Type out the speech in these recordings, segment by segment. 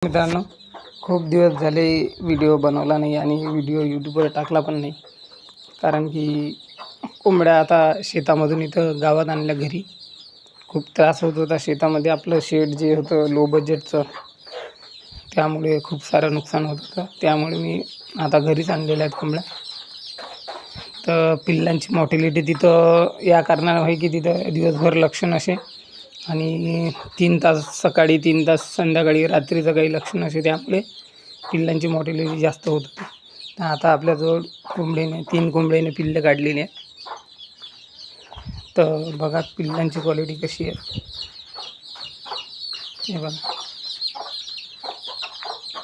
मित्रांनो, खूप दिवस झाले व्हिडिओ बनवला नाही आणि व्हिडिओ यूट्यूबवर टाकला पण नाही. कारण की कोंबड्या आता शेतामधून इथं गावात आणल्या घरी. खूप त्रास होत होता शेतामध्ये. आपलं शेड जे होतं लो बजेटचं, त्यामुळे खूप सारं नुकसान होत होतं. त्यामुळे मी आता घरीच आणलेल्या आहेत कोंबड्या. तर पिल्लांची मॉर्टिलिटी तिथं या कारणानं आहे की तिथं दिवसभर लक्ष नसे आणि 3 तास सकाळी, 3 तास संध्याकाळी, रात्रीचं काही लक्ष नसे, त्यामुळे पिल्लांची मॉर्टिलिटी जास्त होत होती. तर आता आपल्याजवळ 3 कोंबड्याने पिल्ले काढलेली आहे. तर बघा पिल्लांची क्वालिटी कशी आहे. हे बघा,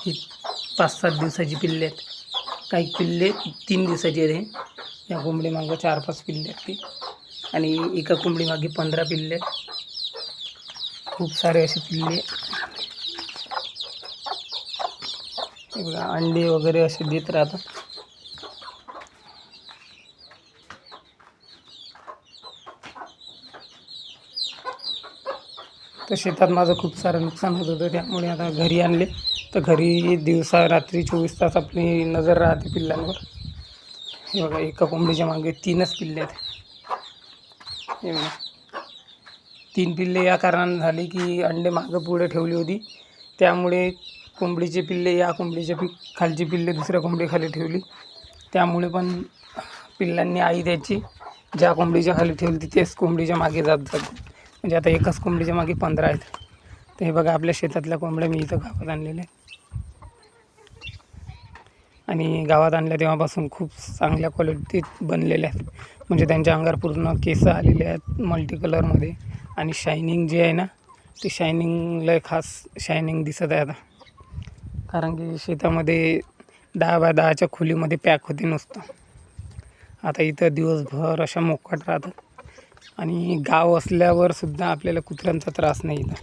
ही 5-7 दिवसाची पिल्ले आहेत. काही पिल्ले 3 दिवसाची आहेत. या कोंबडीमागं 4-5 पिल्ले आहेत ती, आणि एका कोंबडीमागे 15 पिल्ले आहेत. खूप सारे असे पिल्ले. हे बघा, अंडे वगैरे असे देत राहतात. तर शेतात माझं खूप सारं नुकसान होत होतं, त्यामुळे आता घरी आणले. तर घरी दिवसा रात्री 24 तास आपली नजर राहते पिल्लांवर. हे बघा, एका कोंबडीच्या मागे 3च पिल्ले आहेत. हे बघा, 3 पिल्ले या कारणानं झाली की अंडे मागं पुढे ठेवली होती, त्यामुळे कोंबडीचे पिल्ले या कोंबडीच्या खालची पिल्ले दुसऱ्या कोंबडीखाली ठेवली. त्यामुळे पण पिल्लांनी आई त्याची ज्या कोंबडीच्या खाली ठेवली तेच कोंबडीच्या मागे जात म्हणजे आता एकाच कोंबडीच्या मागे 15 आहेत. तर हे बघा, आपल्या शेतातल्या कोंबड्या मी इथं गावात आणलेल्या आहेत. आणि गावात आणल्या तेव्हापासून खूप चांगल्या क्वालिटीत बनलेल्या आहेत. म्हणजे त्यांच्या अंगावर पूर्ण केस आलेले आहेत मल्टी कलरमध्ये, आणि शायनिंग जे आहे ना, ते शायनिंग लय खास शायनिंग दिसत आहे आता. कारण की शेतामध्ये 10x10च्या खोलीमध्ये पॅक होते नुसतं. आता इथं दिवसभर अशा मोकाट राहतात. आणि गाव असल्यावर सुद्धा आपल्याला कुत्र्यांचा त्रास नाही इथं.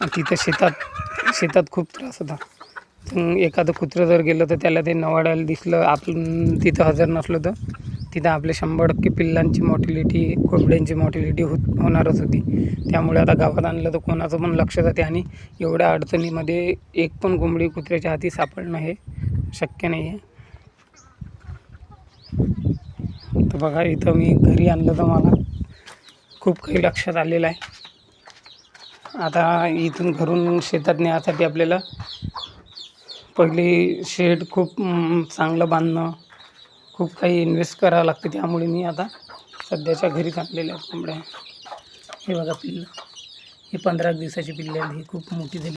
तिथं शेतात खूप त्रास होता. एखादं कुत्रं जर गेलं तर त्याला ते नवाडायला दिसलं, आपण तिथं हजर नसलो तर तिथं आपले 100% पिल्लांची मॉर्टिलिटी, कोंबड्यांची मॉर्टिलिटी होणारच होती. त्यामुळे आता गावात आणलं तर कोणाचं पण लक्ष जाते, आणि एवढ्या अडचणीमध्ये एक पण कोंबडी कुत्र्याच्या हाती सापडणं हे शक्य नाही आहे. तर बघा, इथं मी घरी आणलं तर मला खूप काही लक्षात आलेलं आहे. आता इथून घरून शेतात नेण्यासाठी आपल्याला पहिली शेड खूप चांगलं बांधणं, खूप काही इन्व्हेस्ट करावं लागते. त्यामुळे मी आता सध्याच्या घरीच आणलेल्या आहेत कोंबड्या. हे बघा पिल्लं, हे 15 दिवसाची पिल्ले आहेत. ही खूप मोठी झाली.